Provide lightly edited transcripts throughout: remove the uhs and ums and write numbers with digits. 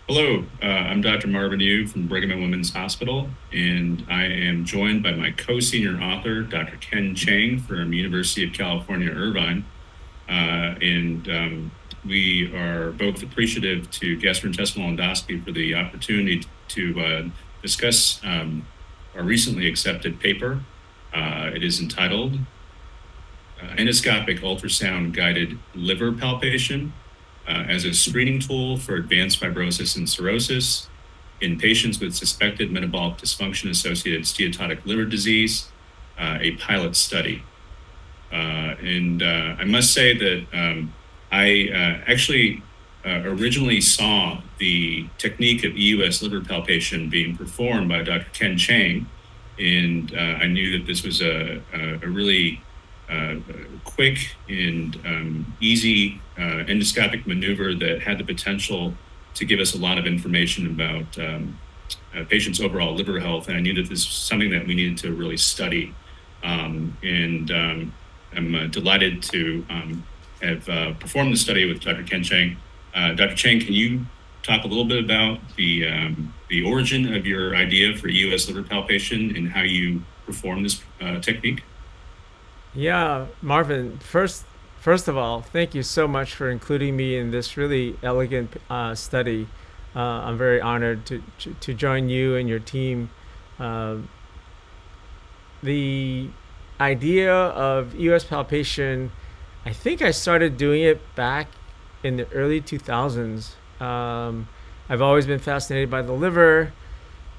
Hello, I'm Dr. Marvin Yu from Brigham and Women's Hospital, and I am joined by my co-senior author, Dr. Ken Chang from University of California, Irvine. We are both appreciative to gastrointestinal endoscopy for the opportunity to discuss our recently accepted paper. It is entitled Endoscopic Ultrasound-Guided Liver Palpation as a Screening Tool for Advanced Fibrosis and Cirrhosis in Patients with Suspected Metabolic Dysfunction-Associated Steatotic Liver Disease, a Pilot Study. I must say that I actually originally saw the technique of EUS liver palpation being performed by Dr. Ken Chang, and I knew that this was a really quick and easy endoscopic maneuver that had the potential to give us a lot of information about patients' overall liver health. And I knew that this was something that we needed to really study. I'm delighted to have performed the study with Dr. Ken Chang. Dr. Chang, can you talk a little bit about the origin of your idea for EUS liver palpation and how you perform this technique? Yeah, Marvin, first of all, thank you so much for including me in this really elegant study. I'm very honored to join you and your team. The idea of EUS palpation, I think I started doing it back in the early 2000s. I've always been fascinated by the liver,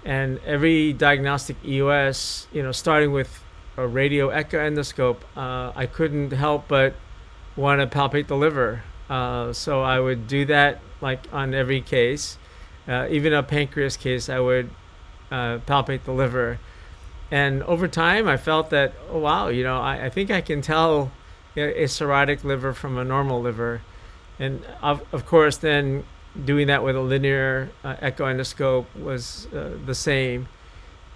and every diagnostic EUS, starting with a radio echo endoscope, I couldn't help but want to palpate the liver. So I would do that like on every case. Even a pancreas case, I would palpate the liver. And over time, I felt that, oh, wow, I think I can tell a cirrhotic liver from a normal liver. And of course, then doing that with a linear echo endoscope was the same.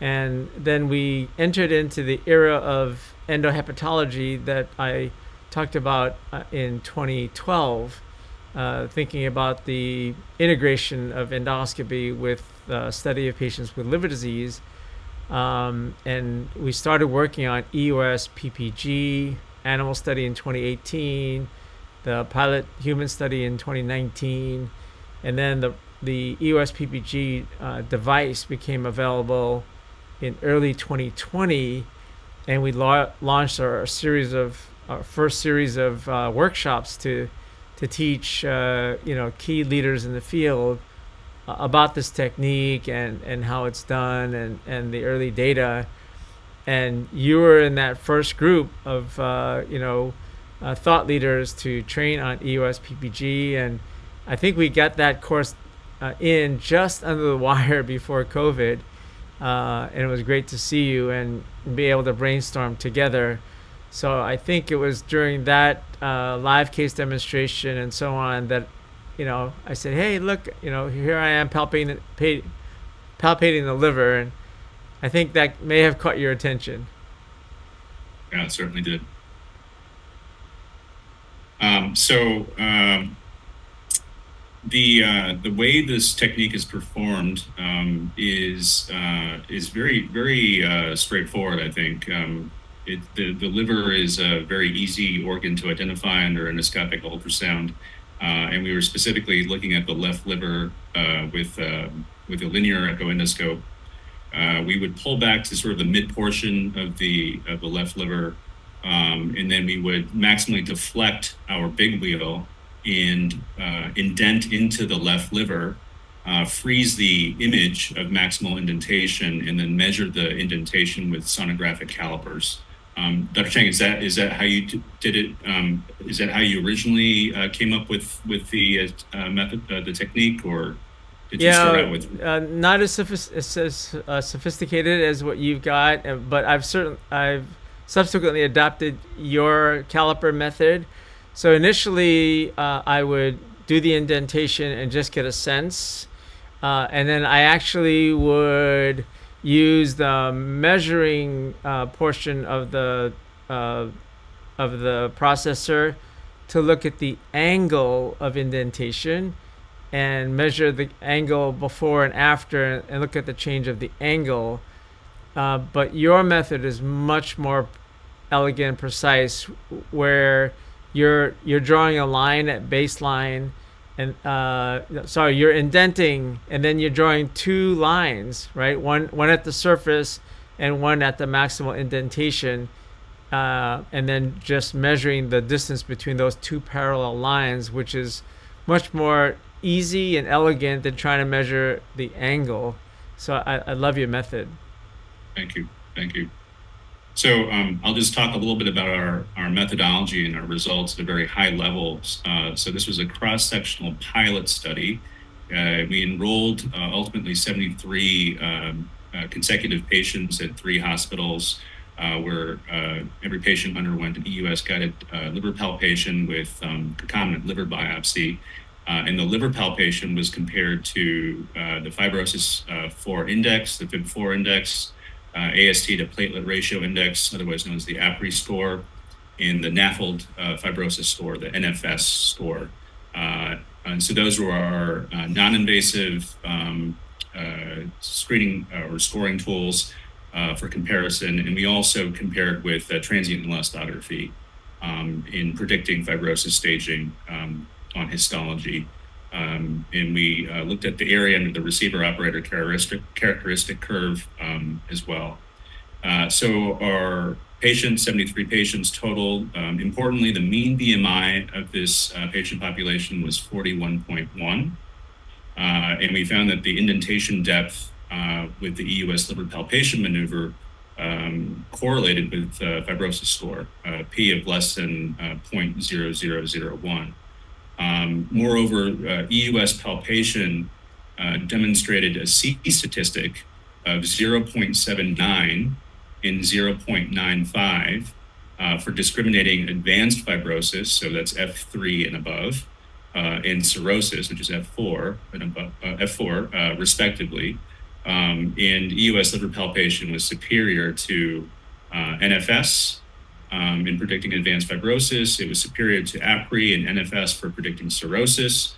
And then we entered into the era of endohepatology that I talked about in 2012, thinking about the integration of endoscopy with the study of patients with liver disease. And we started working on EUS PPG, animal study in 2018, the pilot human study in 2019, and then the EUS PPG device became available in early 2020, and we launched our first series of workshops to teach key leaders in the field about this technique and how it's done and the early data. And you were in that first group of thought leaders to train on EUS PPG, and I think we got that course in just under the wire before COVID. And it was great to see you and be able to brainstorm together. So I think it was during that live case demonstration and so on that, I said, hey, look, here I am palpating the liver. And I think that may have caught your attention. Yeah, it certainly did. The way this technique is performed is very, very straightforward, I think. The liver is a very easy organ to identify under endoscopic ultrasound, and we were specifically looking at the left liver with a linear echo endoscope. We would pull back to sort of the mid portion of the left liver, and then we would maximally deflect our big wheel and indent into the left liver, freeze the image of maximal indentation, and then measure the indentation with sonographic calipers. Dr. Chang, is that how you did it? Is that how you originally came up with the method, the technique, or did you start out with? Not as sophisticated as what you've got, but I've subsequently adopted your caliper method. So initially, I would do the indentation and just get a sense, and then I actually would use the measuring portion of the processor to look at the angle of indentation, and measure the angle before and after and look at the change of the angle. But your method is much more elegant, precise, where you're drawing a line at baseline, and you're indenting, and then you're drawing two lines, right? One at the surface and one at the maximal indentation, and then just measuring the distance between those two parallel lines, which is much more easy and elegant than trying to measure the angle. So I love your method. Thank you. Thank you. So I'll just talk a little bit about our methodology and our results at a very high level. So this was a cross-sectional pilot study. We enrolled ultimately 73 consecutive patients at 3 hospitals where every patient underwent an EUS-guided liver palpation with concomitant liver biopsy. And the liver palpation was compared to the fibrosis 4 index, the FIB4 index, AST to platelet ratio index, otherwise known as the APRI score, and the NAFLD fibrosis score, the NFS score. And so those were our non-invasive screening or scoring tools for comparison. And we also compared with transient elastography in predicting fibrosis staging on histology. And we looked at the area under the receiver operator characteristic curve as well. So our patients, 73 patients total. Importantly, the mean BMI of this patient population was 41.1. And we found that the indentation depth with the EUS liver palpation maneuver correlated with fibrosis score, P of less than 0.0001. Moreover, EUS palpation demonstrated a C statistic of 0.79 and 0.95 for discriminating advanced fibrosis, so that's F3 and above, and cirrhosis, which is F4 and above, F4 respectively. And EUS liver palpation was superior to NFS in predicting advanced fibrosis. It was superior to APRI and NFS for predicting cirrhosis.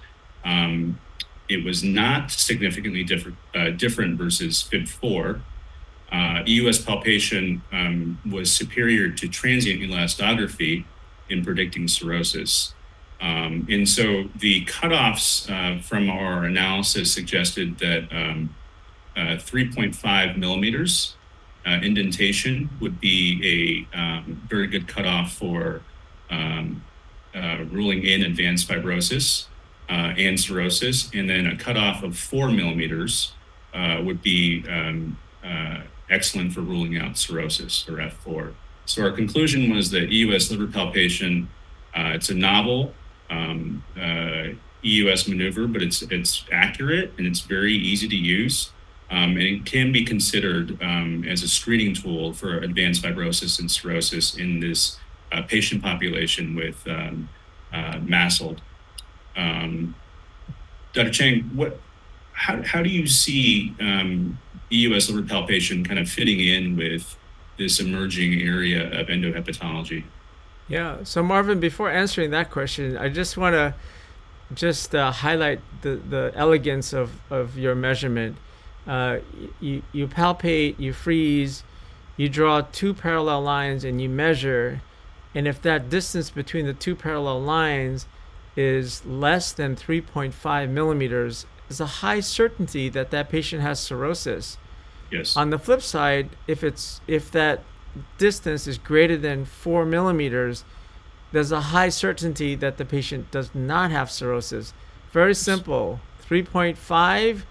It was not significantly different versus FIB4. EUS palpation was superior to transient elastography in predicting cirrhosis. And so the cutoffs from our analysis suggested that 3.5 millimeters indentation would be a very good cutoff for ruling in advanced fibrosis and cirrhosis, and then a cutoff of 4 millimeters would be excellent for ruling out cirrhosis, or F4. So our conclusion was that EUS liver palpation, it's a novel EUS maneuver, but it's accurate and it's very easy to use. And it can be considered as a screening tool for advanced fibrosis and cirrhosis in this patient population with MASLD. Dr. Chang, how do you see EUS liver palpation kind of fitting in with this emerging area of endohepatology? Yeah, so Marvin, before answering that question, I just want to highlight the elegance of your measurement. You palpate, you freeze, you draw 2 parallel lines and you measure, and if that distance between the 2 parallel lines is less than 3.5 millimeters, there's a high certainty that that patient has cirrhosis. Yes. On the flip side, if that distance is greater than 4 millimeters, there's a high certainty that the patient does not have cirrhosis. Very simple. 3.5,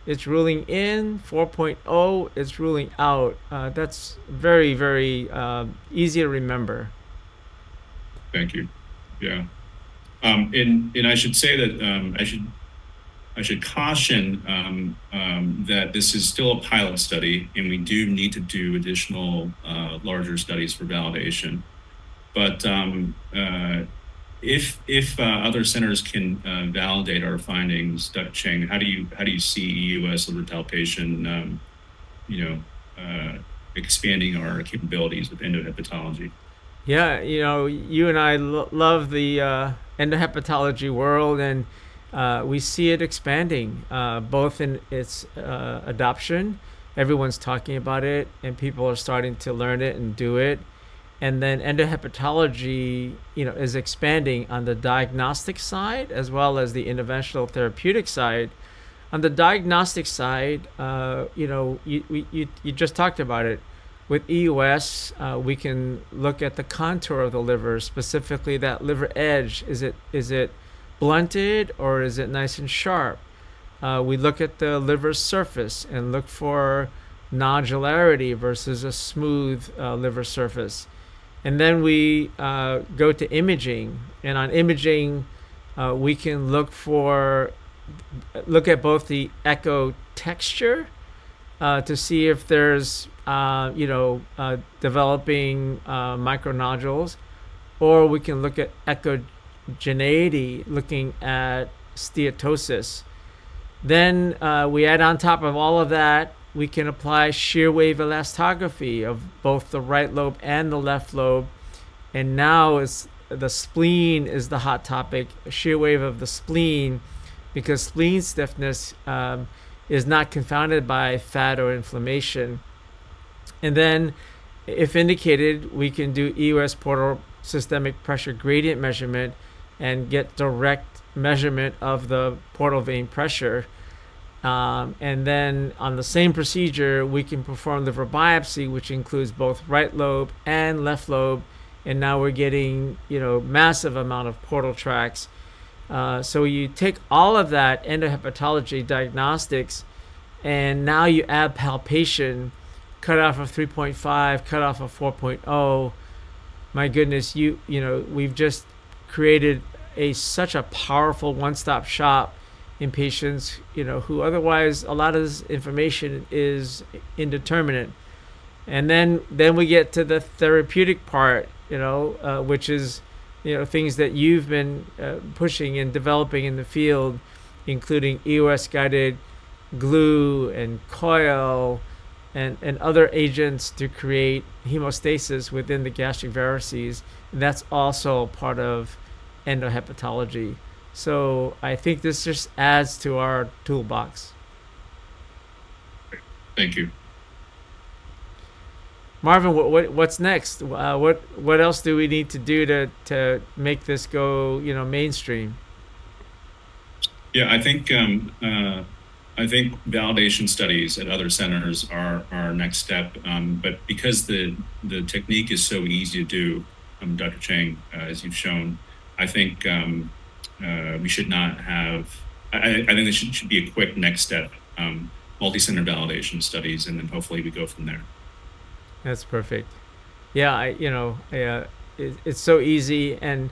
it's ruling in. 4.0, it's ruling out. That's very, very easy to remember. Thank you. Yeah. And I should say that I should caution that this is still a pilot study, and we do need to do additional larger studies for validation. But if other centers can validate our findings, Dr. Chang, how do you see EUS liver palpation, expanding our capabilities with endohepatology? Yeah, you and I love the endohepatology world, and we see it expanding, both in its adoption. Everyone's talking about it, and people are starting to learn it and do it. And then endohepatology, is expanding on the diagnostic side as well as the interventional therapeutic side. On the diagnostic side, you just talked about it. With EUS, we can look at the contour of the liver, specifically that liver edge. Is it blunted or is it nice and sharp? We look at the liver surface and look for nodularity versus a smooth liver surface. And then we go to imaging, and on imaging, we can look at both the echo texture to see if there's developing micronodules, or we can look at echogeneity, looking at steatosis. Then we add on top of all of that, we can apply shear wave elastography of both the right lobe and the left lobe. And now the spleen is the hot topic, shear wave of the spleen, because spleen stiffness is not confounded by fat or inflammation. And then, if indicated, we can do EUS portal systemic pressure gradient measurement and get direct measurement of the portal vein pressure. And then on the same procedure, we can perform liver biopsy, which includes both right lobe and left lobe. And now we're getting, massive amount of portal tracts. So you take all of that endohepatology diagnostics, and now you add palpation, cutoff of 3.5, cutoff of 4.0. My goodness, we've just created such a powerful one-stop shop in patients, who otherwise a lot of this information is indeterminate. And then we get to the therapeutic part, which is, things that you've been pushing and developing in the field, including EUS-guided glue and coil and other agents to create hemostasis within the gastric varices. And that's also part of endohepatology. So I think this just adds to our toolbox. Thank you. Marvin, what's next? What else do we need to do to make this go, mainstream? Yeah, I think validation studies at other centers are our next step. But because the technique is so easy to do, Dr. Chang, as you've shown, I think we should not have. I think there should be a quick next step, multi-center validation studies, and then hopefully we go from there. That's perfect. Yeah, it's so easy, and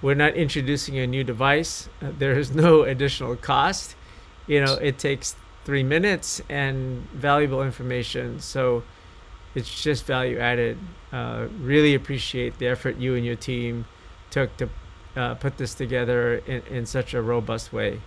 we're not introducing a new device. There is no additional cost. It takes 3 minutes and valuable information. So it's just value added. Really appreciate the effort you and your team took to put this together in such a robust way.